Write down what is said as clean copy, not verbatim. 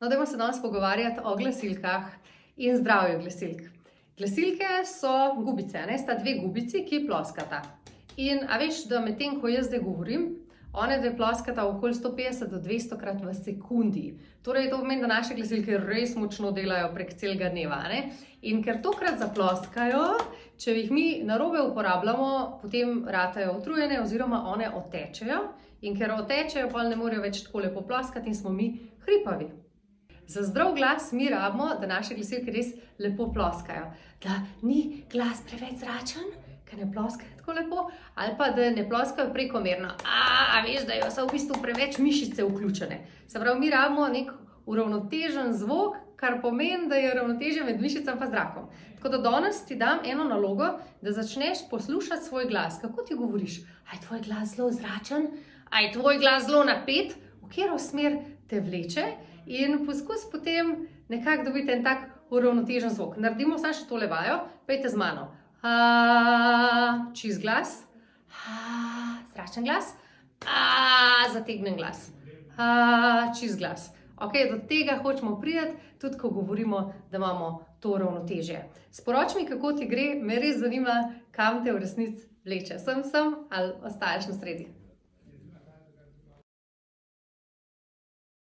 No, dajmo se danes pogovarjati o glasilkah in zdravju glasilk. Glasilke so gubice, sta dve gubici, ki ploskata. In a veš, da medtem, ko jaz zdaj govorim, one dve ploskata okoli 150 do 200 krat v sekundi. Torej, to pomeni, da naše glasilke res močno delajo prek celega dneva. In ker tokrat zaploskajo, če jih mi narobe uporabljamo, potem ratajo utrujene oziroma one otečejo. In ker otečejo, pa ne morejo več tako lepo ploskati in smo mi hripavi. Za zdrav glas mi rabimo, da naše glasilke res lepo ploskajo. Da ni glas preveč zračen, ker ne ploskajo tako lepo, ali pa da ne ploskajo prekomerno. A veš, da so v bistvu preveč mišice vključene. Se pravi, mi rabimo nek uravnotežen zvok, kar pomeni, da je ravnotežje med mišicami pa zrakom. Tako da danes ti dam eno nalogo, da začneš poslušati svoj glas. Kako ti govoriš? A je tvoj glas zelo zračen? A je tvoj glas zelo napet? V katero smer te vleče? In poskus potem nekako dobiti en tak uravnotežen zvok. Naredimo samo še tole vajo, pejte z mano. Čist glas, zračen glas, zategnen glas, čist glas. Ok, do tega hočemo priti, tudi ko govorimo, da imamo to ravnotežje. Sporoči mi, kako ti gre, me res zanima, kam te v resnici vleče. Sem ali ostaješ na sredi.